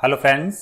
Hello friends,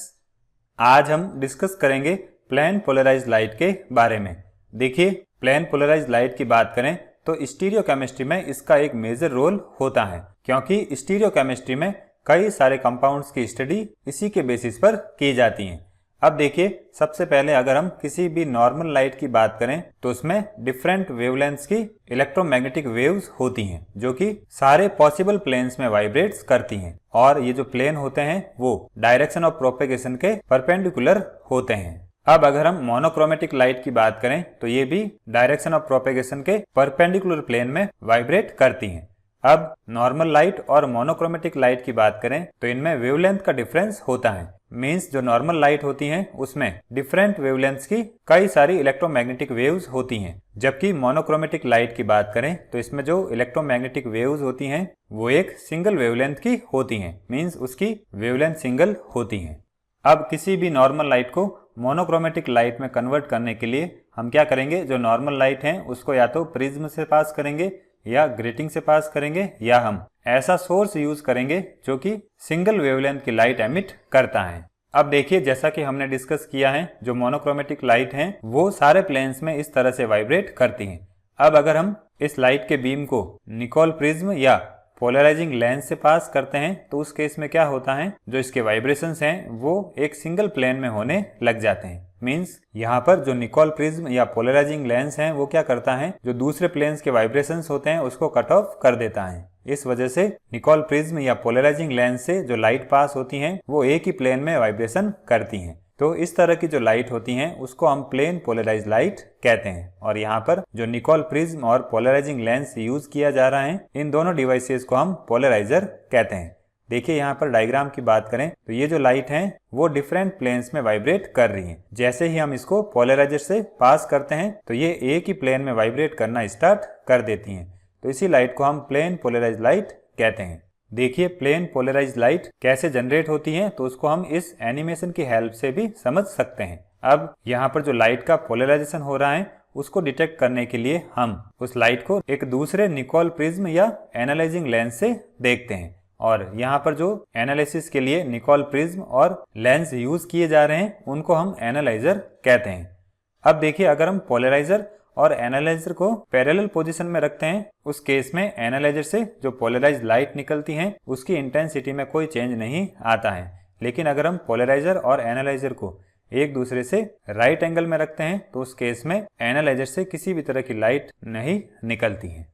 आज हम discuss करेंगे प्लेन पोलराइज्ड लाइट के बारे में। देखिए, प्लेन पोलराइज्ड लाइट की बात करें तो स्टीरियोकेमिस्ट्री में इसका एक मेजर रोल होता है, क्योंकि स्टीरियोकेमिस्ट्री में कई सारे कंपाउंड्स की स्टडी इसी के बेसिस पर की जाती है। अब देखिए, सबसे पहले अगर हम किसी भी नॉर्मल लाइट की बात करें तो उसमें डिफरेंट वेवलेंथ्स की इलेक्ट्रोमैग्नेटिक वेव्स होती हैं, जो कि सारे पॉसिबल प्लेन्स में वाइब्रेट्स करती हैं। और ये जो प्लेन होते हैं वो डायरेक्शन ऑफ प्रोपेगेशन के परपेंडिकुलर होते हैं। अब अगर हम मोनोक्रोमेटिक लाइट की बात करें तो ये भी डायरेक्शन ऑफ प्रोपेगेशन के परपेंडिकुलर प्लेन में वाइब्रेट करती हैं। अब नॉर्मल लाइट और मोनोक्रोमेटिक लाइट की बात करें तो इनमें वेवलेंथ का डिफरेंस होता है। मींस जो नॉर्मल लाइट होती हैं उसमें डिफरेंट वेवलेंथ्स की कई सारी इलेक्ट्रोमैग्नेटिक वेव्स होती हैं, जबकि मोनोक्रोमेटिक लाइट की बात करें तो इसमें जो इलेक्ट्रोमैग्नेटिक वेव्स होती हैं वो एक सिंगल वेवलेंथ की होती हैं। मींस उसकी वेवलेंथ सिंगल होती हैं। अब किसी भी नॉर्मल लाइट को मोनोक्रोमेटिक लाइट में कन्वर्ट करने के लिए हम क्या करेंगे, जो नॉर्मल लाइट है उसको या तो प्रिज्म से पास करेंगे या ग्रेटिंग से पास करेंगे, या हम ऐसा सोर्स यूज करेंगे जो कि सिंगल वेवलेंथ की लाइट एमिट करता है। अब देखिए, जैसा कि हमने डिस्कस किया है, जो मोनोक्रोमेटिक लाइट हैं वो सारे प्लेन्स में इस तरह से वाइब्रेट करती हैं। अब अगर हम इस लाइट के बीम को निकोल प्रिज्म या पोलराइजिंग लेंस से पास करते हैं तो उस केस में क्या होता है, जो इसके वाइब्रेशंस हैं वो एक सिंगल प्लेन में होने लग जाते हैं। मींस यहाँ पर जो निकोल प्रिज्म या पोलराइजिंग लेंस है वो क्या करता है, जो दूसरे प्लेन्स के वाइब्रेशंस होते हैं उसको कट ऑफ कर देता है। इस वजह से निकोल प्रिज्म या पोलराइजिंग लेंस से जो लाइट पास होती हैं वो एक ही प्लेन में वाइब्रेशन करती हैं। तो इस तरह की जो लाइट होती हैं उसको हम प्लेन पोलराइज्ड लाइट कहते हैं। और यहाँ पर जो निकोल प्रिज्म और पोलराइजिंग लेंस यूज किया जा रहा है, इन दोनों डिवाइसेस को हम पोलराइजर कहते हैं। देखिए, यहाँ पर डायग्राम की बात करें तो ये जो लाइट है वो डिफरेंट प्लेन्स में वाइब्रेट कर रही है। जैसे ही हम इसको पोलराइजर से पास करते हैं तो ये एक ही प्लेन में वाइब्रेट करना स्टार्ट कर देती हैं। तो इसी लाइट को हम प्लेन पोलराइज्ड लाइट कहते हैं। देखिए, प्लेन पोलराइज्ड लाइट कैसे जनरेट होती है तो उसको हम इस एनिमेशन की हेल्प से भी समझ सकते हैं। अब यहाँ पर जो लाइट का पोलराइजेशन हो रहा है उसको डिटेक्ट करने के लिए हम उस लाइट को एक दूसरे निकोल प्रिज्म या एनालाइजिंग लेंस से देखते हैं। और यहाँ पर जो एनालिसिस के लिए निकोल प्रिज्म और लेंस यूज किए जा रहे हैं उनको हम एनालाइजर कहते हैं। अब देखिए, अगर हम पोलराइजर और एनालाइजर को पैरेलल पोजीशन में रखते हैं, उस केस में एनालाइजर से जो पोलराइज्ड लाइट निकलती है उसकी इंटेंसिटी में कोई चेंज नहीं आता है। लेकिन अगर हम पोलराइजर और एनालाइजर को एक दूसरे से राइट एंगल में रखते हैं तो उस केस में एनालाइजर से किसी भी तरह की लाइट नहीं निकलती है।